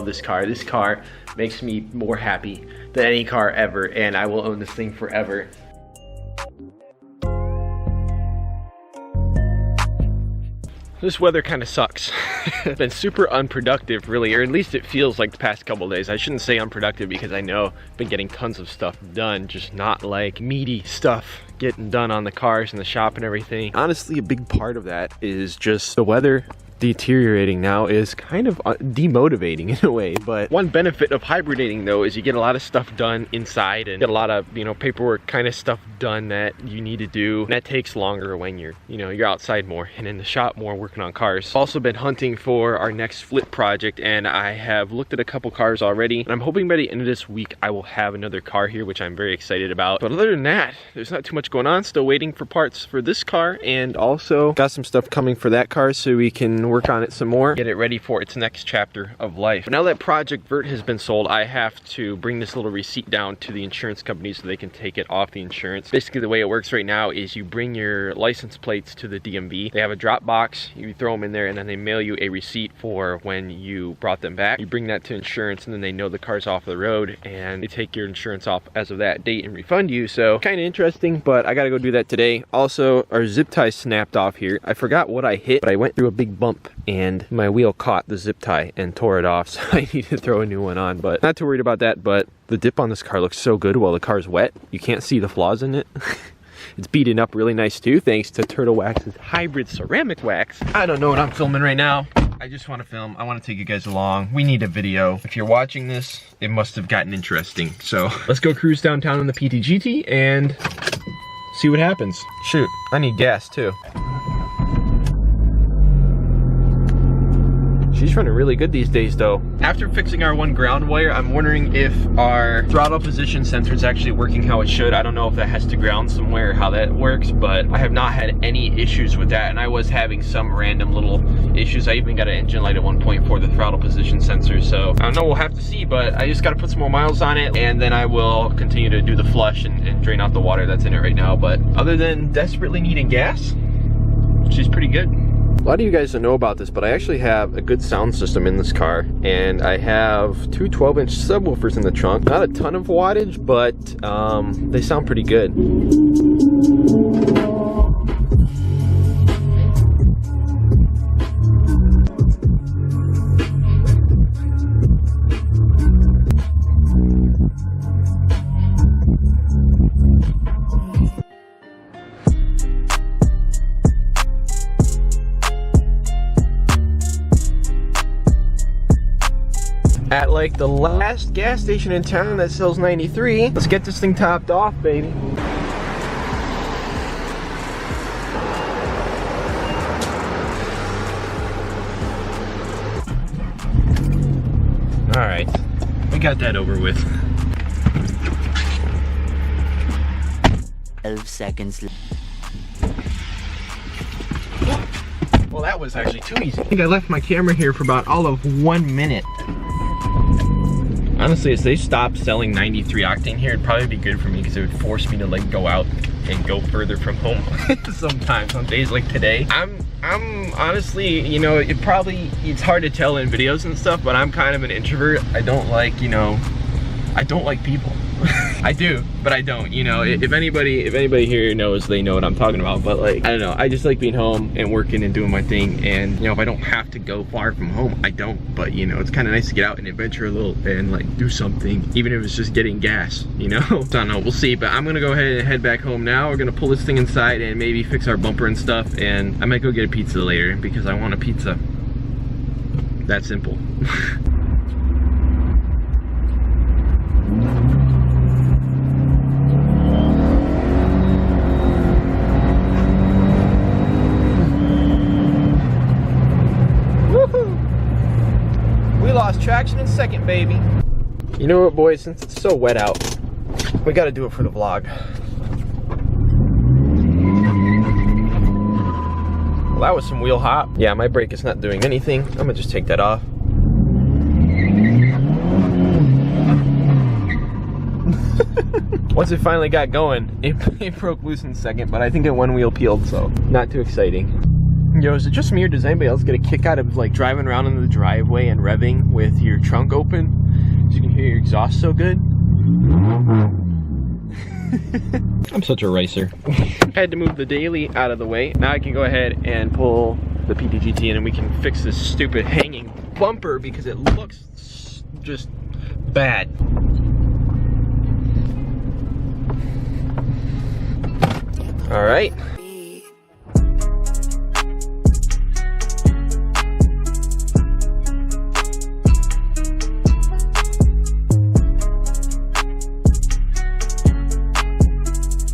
this car. This car makes me more happy than any car ever, and I will own this thing forever. This weather kind of sucks. It's been super unproductive, really, or at least it feels like the past couple days. I shouldn't say unproductive because I know I've been getting tons of stuff done, just not like meaty stuff getting done on the cars and the shop and everything. Honestly, a big part of that is just the weather deteriorating now is kind of demotivating in a way. But one benefit of hibridating though is you get a lot of stuff done inside and get a lot of, you know, paperwork kind of stuff done that you need to do, and that takes longer when you're, you know, you're outside more and in the shop more working on cars. I've also been hunting for our next flip project, and I have looked at a couple cars already, and I'm hoping by the end of this week I will have another car here, which I'm very excited about. But other than that, there's not too much going on. Still waiting for parts for this car, and also got some stuff coming for that car so we can work on it some more, get it ready for its next chapter of life. But now that Project Vert has been sold, I have to bring this little receipt down to the insurance company so they can take it off the insurance. Basically the way it works right now is you bring your license plates to the DMV. They have a drop box, you throw them in there, and then they mail you a receipt for when you brought them back. You bring that to insurance, and then they know the car's off the road, and they take your insurance off as of that date and refund you. So kind of interesting, but I gotta go do that today. Also, our zip tie snapped off here. I forgot what I hit, but I went through a big bump and my wheel caught the zip tie and tore it off, so I need to throw a new one on. But not too worried about that. But the dip on this car looks so good while the car's wet. You can't see the flaws in it. It's beaten up really nice too, thanks to Turtle Wax's hybrid ceramic wax. I don't know what I'm filming right now. I just want to film. I want to take you guys along. We need a video. If you're watching this, it must have gotten interesting. So let's go cruise downtown in the PT-GT and see what happens. Shoot, I need gas too. She's running really good these days though. After fixing our one ground wire, I'm wondering if our throttle position sensor is actually working how it should. I don't know if that has to ground somewhere or how that works, but I have not had any issues with that, and I was having some random little issues. I even got an engine light at one point for the throttle position sensor, so I don't know, we'll have to see, but I just got to put some more miles on it, and then I will continue to do the flush and drain out the water that's in it right now. But other than desperately needing gas, she's pretty good. A lot of you guys don't know about this, but I actually have a good sound system in this car, and I have two 12-inch subwoofers in the trunk. Not a ton of wattage, but they sound pretty good. At like the last gas station in town that sells 93. Let's get this thing topped off, baby. All right, we got that over with. 12 seconds. Well, that was actually too easy. I think I left my camera here for about all of 1 minute. Honestly, if they stopped selling 93 octane here, it'd probably be good for me because it would force me to like go out and go further from home sometimes on days like today. I'm honestly, you know, it's hard to tell in videos and stuff, but I'm kind of an introvert. I don't like, you know, I don't like people. I do, but I don't, you know. If anybody here knows, they know what I'm talking about. But like, I don't know, I just like being home and working and doing my thing. And you know, if I don't have to go far from home, I don't. But you know, it's kind of nice to get out and adventure a little and like do something, even if it's just getting gas, you know. So I don't know, we'll see. But I'm gonna go ahead and head back home now. We're gonna pull this thing inside and maybe fix our bumper and stuff. And I might go get a pizza later because I want a pizza. That simple. Lost traction in second, baby. You know what, boys, since it's so wet out, we gotta do it for the vlog. Well, that was some wheel hop. Yeah, my brake is not doing anything. I'm gonna just take that off. Once it finally got going, it broke loose in second, but I think it one wheel peeled, so not too exciting. Yo, is it just me or does anybody else get a kick out of like driving around in the driveway and revving with your trunk open so you can hear your exhaust so good? I'm such a racer. Had to move the daily out of the way. Now I can go ahead and pull the PT-GT in and we can fix this stupid hanging bumper because it looks just bad. All right.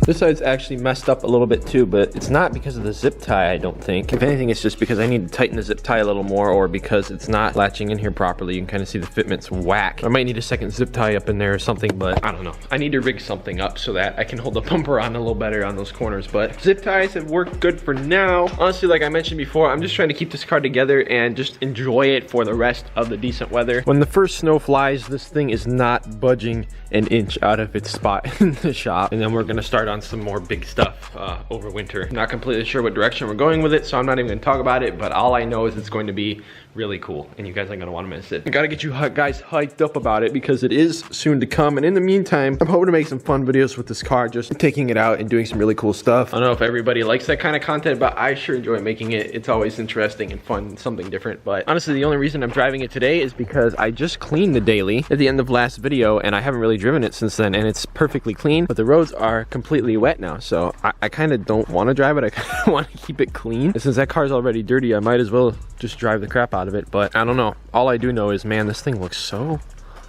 This side's actually messed up a little bit too, but it's not because of the zip tie, I don't think. If anything, it's just because I need to tighten the zip tie a little more, or because it's not latching in here properly. You can kind of see the fitment's whack. I might need a second zip tie up in there or something, but I don't know. I need to rig something up so that I can hold the bumper on a little better on those corners, but zip ties have worked good for now. Honestly, like I mentioned before, I'm just trying to keep this car together and just enjoy it for the rest of the decent weather. When the first snow flies, this thing is not budging an inch out of its spot in the shop, and then we're gonna start on some more big stuff over winter. Not completely sure what direction we're going with it, so I'm not even gonna talk about it, but all I know is it's going to be really cool and you guys aren't gonna want to miss it. I gotta get you guys hyped up about it because it is soon to come, and in the meantime I'm hoping to make some fun videos with this car, just taking it out and doing some really cool stuff. I don't know if everybody likes that kind of content, but I sure enjoy making it. It's always interesting and fun, something different. But honestly, the only reason I'm driving it today is because I just cleaned the daily at the end of last video and I haven't really driven it since then, and it's perfectly clean, but the roads are completely wet now, so I kind of don't want to drive it. I kind of want to keep it clean, and since that car's already dirty, I might as well just drive the crap out of it. But I don't know, all I do know is, man, this thing looks so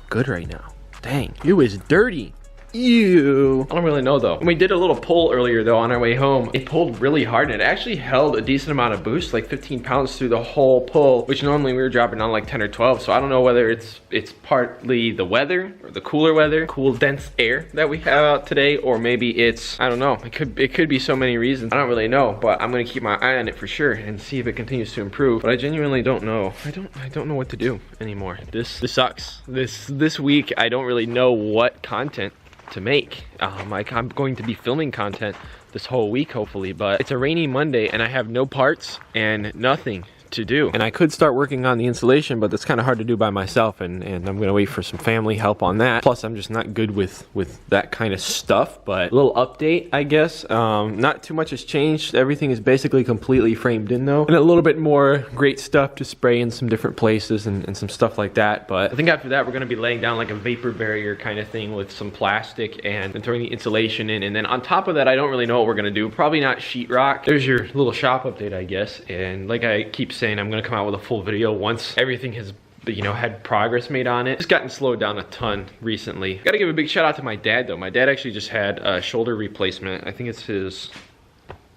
good right now. Dang, it was dirty. Ew. I don't really know though. When we did a little pull earlier though on our way home, it pulled really hard and it actually held a decent amount of boost, like 15 pounds through the whole pull, which normally we were dropping on like 10 or 12. So I don't know whether it's partly the weather or the cooler weather, cool dense air that we have out today, or maybe it's, I don't know. It could be so many reasons. I don't really know, but I'm gonna keep my eye on it for sure and see if it continues to improve. But I genuinely don't know. I don't know what to do anymore. This sucks. This week I don't really know what content to make. Like, I'm going to be filming content this whole week hopefully, but it's a rainy Monday and I have no parts and nothing to do. And I could start working on the installation, but that's kind of hard to do by myself, and I'm gonna wait for some family help on that. Plus I'm just not good with that kind of stuff. But a little update, I guess. Not too much has changed. Everything is basically completely framed in though, and a little bit more great stuff to spray in some different places and some stuff like that. But I think after that we're gonna be laying down like a vapor barrier kind of thing with some plastic and throwing the insulation in, and then on top of that I don't really know what we're gonna do. Probably not sheetrock. There's your little shop update, I guess. And like I keep saying, I'm gonna come out with a full video once everything has, you know, had progress made on it. It's gotten slowed down a ton recently. Gotta give a big shout out to my dad though. My dad actually just had a shoulder replacement. I think it's his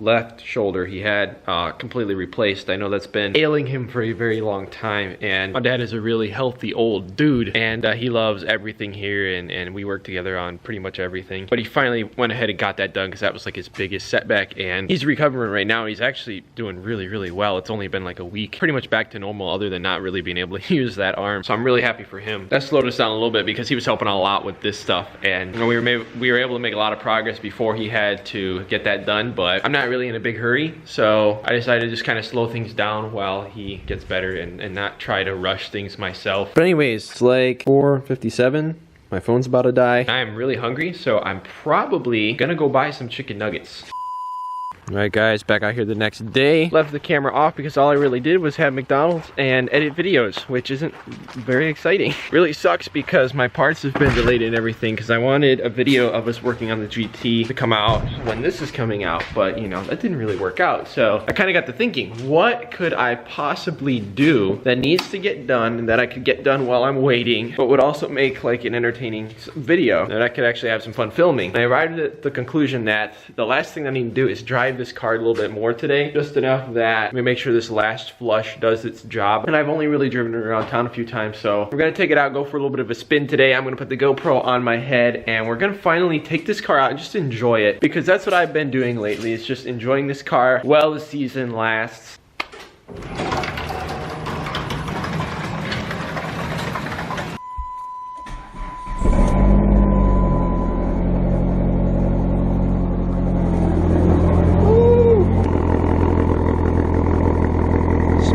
left shoulder he had completely replaced. I know that's been ailing him for a very long time, and my dad is a really healthy old dude, and he loves everything here, and we work together on pretty much everything. But he finally went ahead and got that done because that was like his biggest setback, and he's recovering right now. He's actually doing really well. It's only been like a week, pretty much back to normal other than not really being able to use that arm. So I'm really happy for him. That slowed us down a little bit because he was helping a lot with this stuff, and you know, we were able to make a lot of progress before he had to get that done. But I'm not really in a big hurry, so I decided to just kind of slow things down while he gets better and not try to rush things myself. But anyways, it's like 4:57. My phone's about to die. I am really hungry, so I'm probably gonna go buy some chicken nuggets. Alright guys, back out here the next day. Left the camera off because all I really did was have McDonald's and edit videos, which isn't very exciting. Really sucks because my parts have been delayed and everything, because I wanted a video of us working on the GT to come out when this is coming out, but you know, that didn't really work out. So I kind of got to thinking, what could I possibly do that needs to get done and that I could get done while I'm waiting, but would also make like an entertaining video that I could actually have some fun filming. And I arrived at the conclusion that the last thing I need to do is drive this car a little bit more today, just enough that we make sure this last flush does its job. And I've only really driven it around town a few times, so we're gonna take it out, go for a little bit of a spin today. I'm gonna put the GoPro on my head and we're gonna finally take this car out and just enjoy it, because that's what I've been doing lately, is just enjoying this car while the season lasts.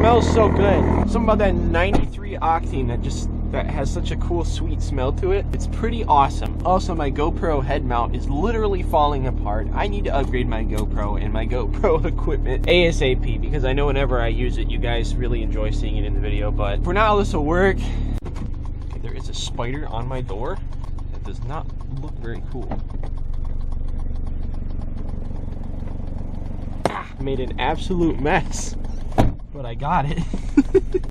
smells so good. Something about that 93 octane that has such a cool sweet smell to it. It's pretty awesome. Also, my GoPro head mount is literally falling apart. I need to upgrade my GoPro and my GoPro equipment ASAP, because I know whenever I use it, you guys really enjoy seeing it in the video. But for now, this will work. Okay, there is a spider on my door. That does not look very cool. Made an absolute mess, but I got it.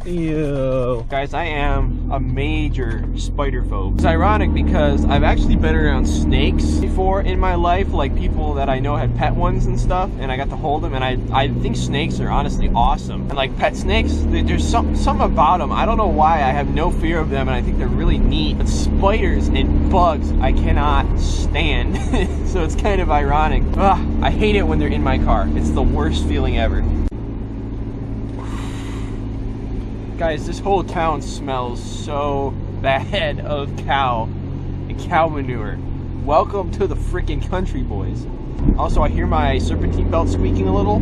Ew. Guys, I am a major spider phobe. It's ironic because I've actually been around snakes before in my life, like people that I know had pet ones and stuff, and I got to hold them, and I think snakes are honestly awesome. And like pet snakes, there's something about them. I don't know why, I have no fear of them, and I think they're really neat. But spiders and bugs, I cannot stand. So it's kind of ironic. Ugh, I hate it when they're in my car. It's the worst feeling ever. Guys, this whole town smells so bad of cow and cow manure. Welcome to the freaking country, boys. Also, I hear my serpentine belt squeaking a little.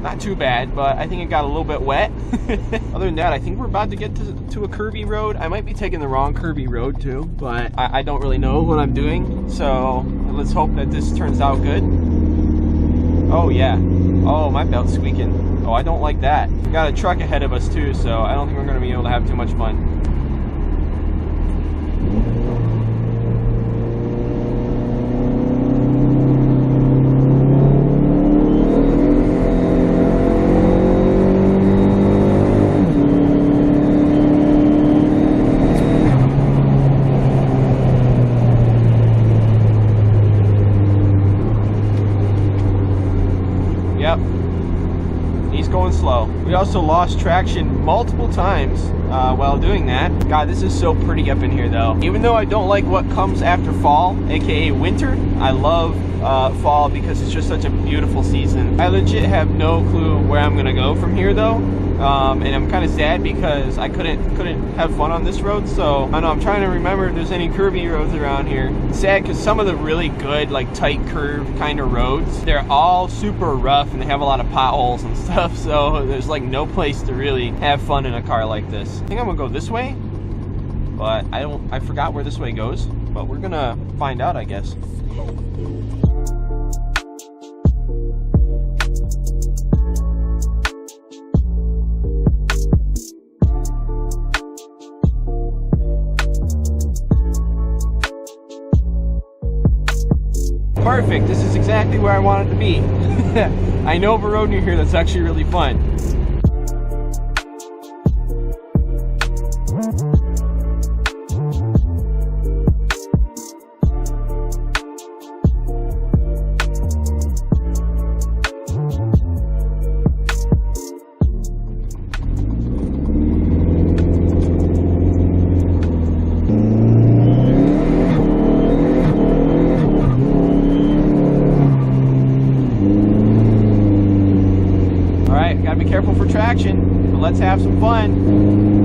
Not too bad, but I think it got a little bit wet. Other than that, I think we're about to get to a curvy road. I might be taking the wrong curvy road too, but I don't really know what I'm doing. So let's hope that this turns out good. Oh yeah. Oh, my belt's squeaking. Oh, I don't like that. We got a truck ahead of us too, so I don't think we're gonna be able to have too much fun. Yep. He's going slow. We also lost traction multiple times while doing that. God, this is so pretty up in here though. Even though I don't like what comes after fall, aka winter, I love fall because it's just such a beautiful season. I legit have no clue where I'm gonna go from here though. And I'm kind of sad because I couldn't have fun on this road, so I know I'm trying to remember if there's any curvy roads around here. It's sad because some of the really good, like tight curve kind of roads, they're all super rough and they have a lot of potholes and stuff, so there's like no place to really have fun in a car like this. I think I'm gonna go this way, but I forgot where this way goes, but we're gonna find out, I guess. Perfect, this is exactly where I wanted to be. I know of a road near here that's actually really fun. Gotta be careful for traction, but let's have some fun.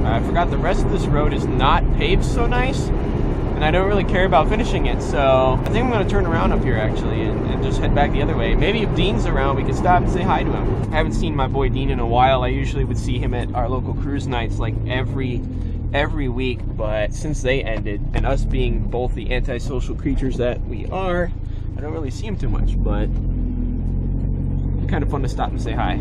I forgot the rest of this road is not paved so nice, and I don't really care about finishing it, so I think I'm going to turn around up here actually and just head back the other way. Maybe if Dean's around, we can stop and say hi to him. I haven't seen my boy Dean in a while. I usually would see him at our local cruise nights like every week, but since they ended, and us being both the antisocial creatures that we are, I don't really see him too much, but kind of fun to stop and say hi.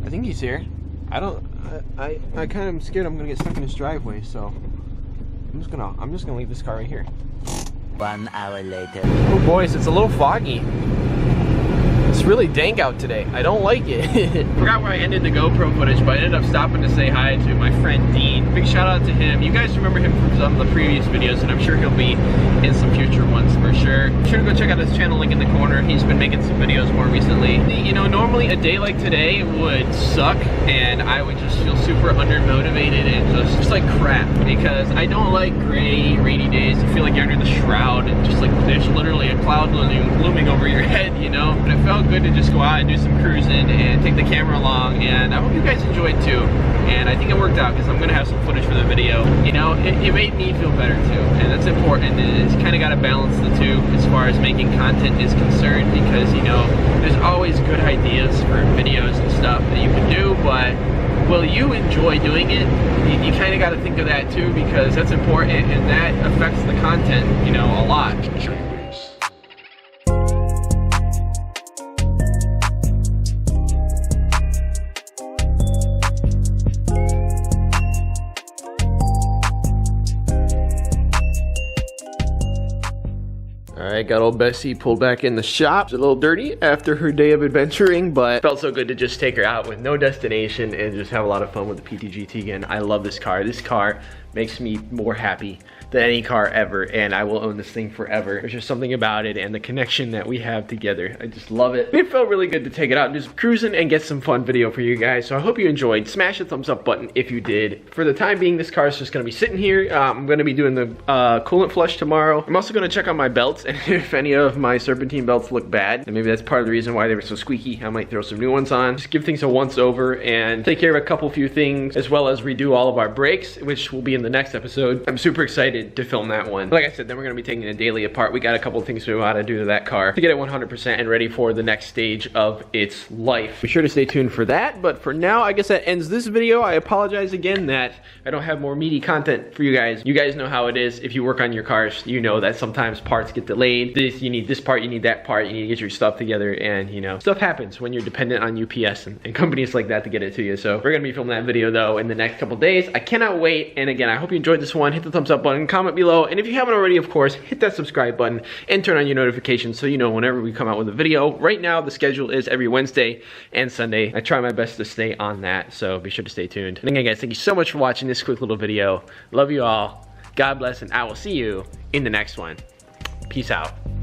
I think he's here. I kind of am scared I'm gonna get stuck in his driveway, so I'm just gonna leave this car right here. 1 hour later. Oh boys, it's a little foggy. It's really dank out today. I don't like it. Forgot where I ended the GoPro footage, but I ended up stopping to say hi to my friend Dean. Big shout out to him. You guys remember him from some of the previous videos, and I'm sure he'll be in some future ones for sure. Be sure to go check out his channel, link in the corner. He's been making some videos more recently. You know, normally a day like today would suck, and I would just feel super undermotivated and just like crap, because I don't like gray, rainy days. You feel like you're under the shroud, and just like there's literally a cloud looming over your head, you know? But it felt good to just go out and do some cruising and take the camera along, and I hope you guys enjoyed too. And I think it worked out because I'm gonna have some footage for the video. You know, it made me feel better too, and that's important. It's kind of got to balance the two as far as making content is concerned, because you know, there's always good ideas for videos and stuff that you can do, but will you enjoy doing it? You kind of got to think of that too, because that's important, and that affects the content, you know, a lot. Alright, got old Bessie pulled back in the shop. She's a little dirty after her day of adventuring, but felt so good to just take her out with no destination and just have a lot of fun with the PT-GT again. I love this car. This car makes me more happy than any car ever, and I will own this thing forever. There's just something about it and the connection that we have together. I just love it. It felt really good to take it out and do some cruising and get some fun video for you guys. So I hope you enjoyed. Smash the thumbs up button if you did. For the time being, this car is just gonna be sitting here. I'm gonna be doing the coolant flush tomorrow. I'm also gonna check on my belts, and if any of my serpentine belts look bad, and maybe that's part of the reason why they were so squeaky, I might throw some new ones on. Just give things a once over and take care of a few things, as well as redo all of our brakes, which will be in the next episode. I'm super excited to film that one. Like I said, then we're gonna be taking it daily apart. We got a couple of things we want to do to that car to get it 100% and ready for the next stage of its life. Be sure to stay tuned for that, but for now, I guess that ends this video. I apologize again that I don't have more meaty content for you guys. You guys know how it is. If you work on your cars, you know that sometimes parts get delayed. You need this part, you need that part, you need to get your stuff together, and you know, stuff happens when you're dependent on UPS and companies like that to get it to you. So we're gonna be filming that video though in the next couple days. I cannot wait, and again, I hope you enjoyed this one. Hit the thumbs up button, comment below, and if you haven't already, of course, hit that subscribe button and turn on your notifications so you know whenever we come out with a video. Right now, the schedule is every Wednesday and Sunday. I try my best to stay on that, so be sure to stay tuned. And again, guys, thank you so much for watching this quick little video. Love you all. God bless, and I will see you in the next one. Peace out.